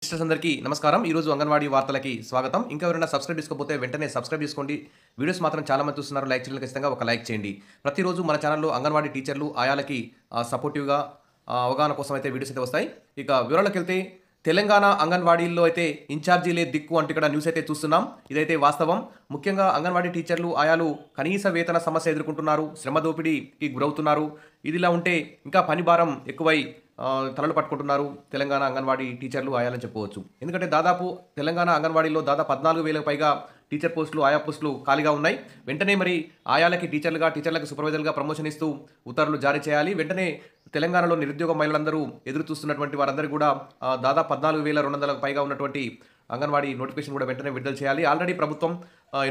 Sisters అందరికీ నమస్కారం. ఈరోజు అంగన్వాడీ వార్తలకి స్వాగతం. ఇంకా ఎవరైనా సబ్స్క్రైబ్ చేసుకోకపోతే వెంటనే సబ్స్క్రైబ్ చేసుకోండి. వీడియోస్ మాత్రం చాలా మంది చూస్తున్నారు. లైక్ చేయాలి, ఖచ్చితంగా ఒక లైక్ చేయండి. ప్రతిరోజు మన ఛానల్లో అంగన్వాడీ టీచర్లు ఆయాలకి సపోర్టివ్గా అవగాహన కోసం అయితే వీడియోస్ అయితే వస్తాయి. ఇక వివరాలకు వెళ్తే తెలంగాణ అంగన్వాడీల్లో అయితే ఇన్ఛార్జీలే దిక్కు అంటూ ఇక్కడ న్యూస్ అయితే చూస్తున్నాం. ఇదైతే వాస్తవం. ముఖ్యంగా అంగన్వాడీ టీచర్లు ఆయాలు కనీస వేతన సమస్య ఎదుర్కొంటున్నారు, శ్రమ దోపిడీకి గురవుతున్నారు. ఇదిలా ఉంటే ఇంకా పని భారం ఎక్కువై తలలు పట్టుకుంటున్నారు తెలంగాణ అంగన్వాడీ టీచర్లు ఆయాలని చెప్పవచ్చు. ఎందుకంటే దాదాపు తెలంగాణ అంగన్వాడీలో దాదాపు 14,000 పైగా టీచర్ పోస్టులు, ఆయా పోస్టులు ఖాళీగా ఉన్నాయి. వెంటనే మరి ఆయాలకి టీచర్లకు సూపర్వైజర్లుగా ప్రమోషన్ ఇస్తూ ఉత్తర్వులు జారీ చేయాలి. వెంటనే తెలంగాణలో నిరుద్యోగ మహిళలందరూ ఎదురు చూస్తున్నటువంటి వారందరూ కూడా దాదాపు 14,200 పైగా ఉన్నటువంటి అంగన్వాడీ నోటిఫికేషన్ కూడా వెంటనే విడుదల చేయాలి. ఆల్రెడీ ప్రభుత్వం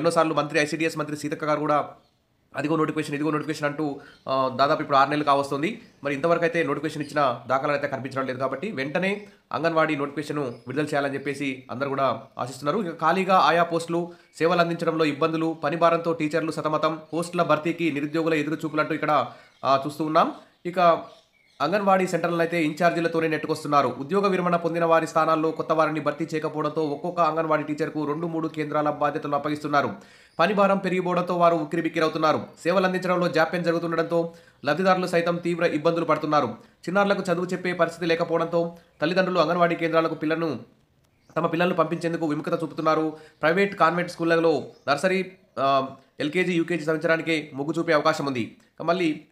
ఎన్నోసార్లు మంత్రి ఐసీడీఎస్ మంత్రి సీతక్క గారు కూడా అదిగో నోటిఫికేషన్ ఇదిగో నోటిఫికేషన్ అంటూ దాదాపు ఇప్పుడు 6 నెలలు కావస్తుంది. మరి ఇంతవరకు అయితే నోటిఫికేషన్ ఇచ్చిన దాఖలాలు అయితే కనిపించడం లేదు. కాబట్టి వెంటనే అంగన్వాడీ నోటిఫికేషన్ విడుదల చేయాలని చెప్పేసి అందరూ కూడా ఆశిస్తున్నారు. ఇక ఖాళీగా ఆయా పోస్టులు, సేవలు అందించడంలో ఇబ్బందులు, పని భారంతో టీచర్లు సతమతం, పోస్టుల భర్తీకి నిరుద్యోగుల ఎదురు చూపులంటూ ఇక్కడ చూస్తూ ఉన్నాం. ఇక అంగన్వాడీ సెంటర్లను అయితే ఇన్ఛార్జీలతోనే నెట్టుకొస్తున్నారు. ఉద్యోగ విరమణ పొందిన వారి స్థానాల్లో కొత్త వారిని భర్తీ చేయకపోవడంతో ఒక్కొక్క అంగన్వాడీ టీచర్కు 2-3 కేంద్రాల బాధ్యతలు అప్పగిస్తున్నారు. పని భారం పెరిగిపోవడంతో వారు ఉక్కిరిబిక్కిరవుతున్నారు. సేవలు అందించడంలో జాప్యం జరుగుతుండడంతో లబ్ధిదారులు సైతం తీవ్ర ఇబ్బందులు పడుతున్నారు. చిన్నారులకు చదువు చెప్పే పరిస్థితి లేకపోవడంతో తల్లిదండ్రులు అంగన్వాడీ కేంద్రాలకు తమ పిల్లలను పంపించేందుకు విముఖత చూపుతున్నారు. ప్రైవేట్ కాన్వెంట్ స్కూళ్లలో నర్సరీ, ఎల్కేజీ, యూకేజీ చదివించడానికి మొగ్గు చూపే అవకాశం ఉంది.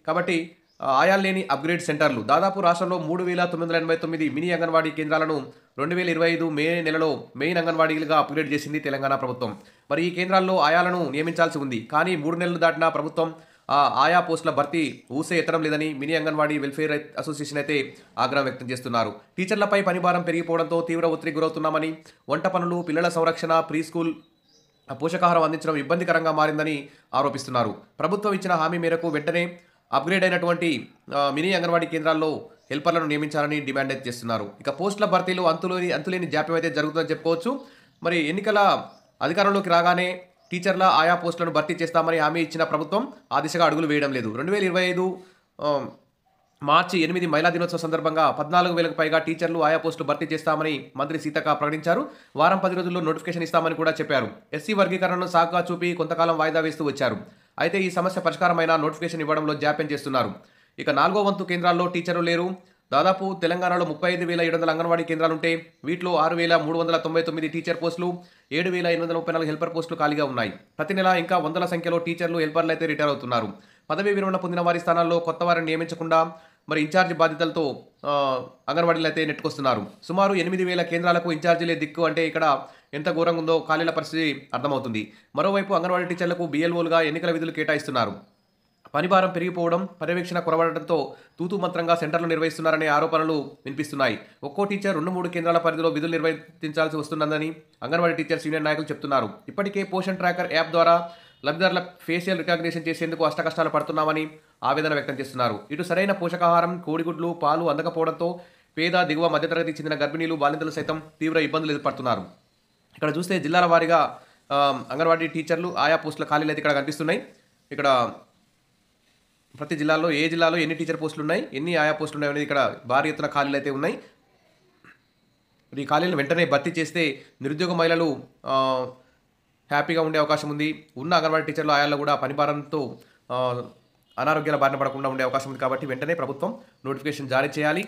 కాబట్టి ఆయాలు లేని అప్గ్రేడ్ సెంటర్లు దాదాపు రాష్ట్రంలో 3,989 మినీ అంగన్వాడీ కేంద్రాలను 2025 మే నెలలో మెయిన్ అంగన్వాడీలుగా అప్గ్రేడ్ చేసింది తెలంగాణ ప్రభుత్వం. మరి ఈ కేంద్రాల్లో ఆయాలను నియమించాల్సి ఉంది. కానీ 3 నెలలు దాటినా ప్రభుత్వం ఆయా పోస్టుల భర్తీ ఊసే ఎత్తడం లేదని మినీ అంగన్వాడీ వెల్ఫేర్ అసోసియేషన్ అయితే ఆగ్రహం వ్యక్తం చేస్తున్నారు. టీచర్లపై పనిభారం పెరిగిపోవడంతో తీవ్ర ఒత్తిడికి గురవుతున్నామని, వంట పనులు, పిల్లల సంరక్షణ, ప్రీ స్కూల్ పోషకాహారం అందించడం ఇబ్బందికరంగా మారిందని ఆరోపిస్తున్నారు. ప్రభుత్వం ఇచ్చిన హామీ మేరకు వెంటనే అప్గ్రేడ్ అయినటువంటి మినీ అంగన్వాడీ కేంద్రాల్లో హెల్పర్లను నియమించాలని డిమాండ్ అయితే చేస్తున్నారు. ఇక పోస్టుల భర్తీలో అంతులేని జాప్యం అయితే జరుగుతుందని చెప్పుకోవచ్చు. మరి ఎన్నికల అధికారంలోకి రాగానే టీచర్ల ఆయా పోస్టులను భర్తీ చేస్తామని హామీ ఇచ్చిన ప్రభుత్వం ఆ దిశగా అడుగులు వేయడం లేదు. 2025 మార్చి 8 మహిళా దినోత్సవం సందర్భంగా 14,000 పైగా టీచర్లు ఆయా పోస్టులు భర్తీ చేస్తామని మంత్రి సీతక్క ప్రకటించారు. వారం 10 రోజుల్లో నోటిఫికేషన్ ఇస్తామని కూడా చెప్పారు. ఎస్సీ వర్గీకరణను సాకుగా చూపి కొంతకాలం వాయిదా వేస్తూ వచ్చారు. అయితే ఈ సమస్య పరిష్కారమైన నోటిఫికేషన్ ఇవ్వడంలో జాప్యం చేస్తున్నారు. ఇక 4వ వంతు కేంద్రాల్లో టీచర్లు లేరు. దాదాపు తెలంగాణలో 35,700 అంగన్వాడీ కేంద్రాలుంటే వీటిలో 6,399 టీచర్ పోస్టులు, 7,834 హెల్పర్ పోస్టులు ఖాళీగా ఉన్నాయి. ప్రతి నెల ఇంకా వందల సంఖ్యలో టీచర్లు, హెల్పర్లు అయితే రిటైర్ అవుతున్నారు. పదవీ విరమణ పొందిన వారి స్థానాల్లో కొత్త వారిని నియమించకుండా మరి ఇన్ఛార్జి బాధ్యతలతో అంగన్వాడీలు అయితే నెట్టుకొస్తున్నారు. సుమారు 8,000 కేంద్రాలకు ఇన్ఛార్జీలే దిక్కు అంటే ఇక్కడ ఎంత ఘోరంగా ఉందో ఖాళీల పరిస్థితి అర్థమవుతుంది. మరోవైపు అంగన్వాడీ టీచర్లకు BLOలుగా ఎన్నికల విధులు కేటాయిస్తున్నారు. పనిభారం పెరిగిపోవడం, పర్యవేక్షణ కొరవడంతో తూతూ మంత్రంగా సెంటర్లు నిర్వహిస్తున్నారనే ఆరోపణలు వినిపిస్తున్నాయి. ఒక్కో టీచర్ 2-3 కేంద్రాల పరిధిలో విధులు నిర్వర్తించాల్సి వస్తున్నదని అంగన్వాడీ టీచర్స్ యూనియన్ నాయకులు చెప్తున్నారు. ఇప్పటికే పోషన్ ట్రాకర్ యాప్ ద్వారా లబ్ధిదారుల ఫేషియల్ రికగ్నిషన్ చేసేందుకు అష్టకష్టాలు పడుతున్నామని ఆవేదన వ్యక్తం చేస్తున్నారు. ఇటు సరైన పోషకాహారం, కోడిగుడ్లు, పాలు అందకపోవడంతో పేద, దిగువ మధ్యతరగతి చెందిన గర్భిణీలు, బాలింతలు సైతం తీవ్ర ఇబ్బందులు ఎదుర్పడుతున్నారు. ఇక్కడ చూస్తే జిల్లాల వారీగా అంగన్వాడీ టీచర్లు ఆయా పోస్టుల ఖాళీలు అయితే ఇక్కడ కనిపిస్తున్నాయి. ఇక్కడ ప్రతి జిల్లాలో ఏ జిల్లాలో ఎన్ని టీచర్ పోస్టులు ఉన్నాయి, ఎన్ని ఆయా పోస్టులు ఉన్నాయి అనేది ఇక్కడ భారీ ఎత్తున ఖాళీలు అయితే ఉన్నాయి. ఈ ఖాళీలను వెంటనే భర్తీ చేస్తే నిరుద్యోగ మహిళలు హ్యాపీగా ఉండే అవకాశం ఉంది. ఉన్న అంగన్వాడీ టీచర్లు ఆయాల్లో కూడా పనిభారంతో అనారోగ్యాల బారిన పడకుండా ఉండే అవకాశం ఉంది. కాబట్టి వెంటనే ప్రభుత్వం నోటిఫికేషన్ జారీ చేయాలి.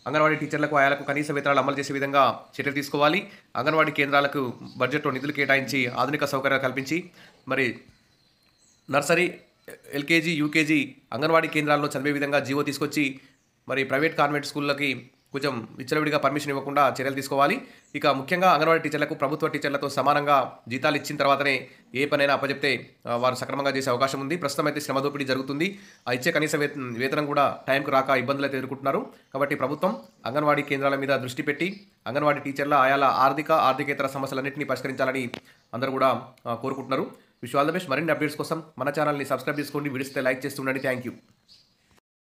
అంగన్వాడీ టీచర్లకు, ఆయాలకు కనీస వేతనాలు అమలు చేసే విధంగా చర్యలు తీసుకోవాలి. అంగన్వాడీ కేంద్రాలకు బడ్జెట్లో నిధులు కేటాయించి ఆధునిక సౌకర్యాలు కల్పించి మరి నర్సరీ, ఎల్కేజీ, యూకేజీ అంగన్వాడీ కేంద్రాల్లో చదివే విధంగా జీవో తీసుకొచ్చి మరి ప్రైవేట్ కాన్వెంట్ స్కూళ్ళకి కొంచెం విచ్చలవిడిగా పర్మిషన్ ఇవ్వకుండా చర్యలు తీసుకోవాలి. ఇక ముఖ్యంగా అంగన్వాడీ టీచర్లకు ప్రభుత్వ టీచర్లతో సమానంగా జీతాలు ఇచ్చిన తర్వాతనే ఏ పనైనా అప్పచెప్తే వారు సక్రమంగా చేసే అవకాశం ఉంది. ప్రస్తుతం అయితే శ్రమ దోపిడీ జరుగుతుంది. ఆ ఇచ్చే కనీస వేతనం కూడా టైంకు రాక ఇబ్బందులు అయితే ఎదుర్కొంటున్నారు. కాబట్టి ప్రభుత్వం అంగన్వాడీ కేంద్రాల మీద దృష్టి పెట్టి అంగన్వాడీ టీచర్ల ఆయాల ఆర్థికేతర సమస్యలన్నింటినీ పరిష్కరించాలని అందరూ కూడా కోరుకుంటున్నారు. Wish all the best. మరిన్ని అప్డేట్స్ కోసం మన ఛానల్ని సబ్స్క్రైబ్ చేసుకోండి. వీడియోస్ లైక్ చేస్తుండండి. Thank you.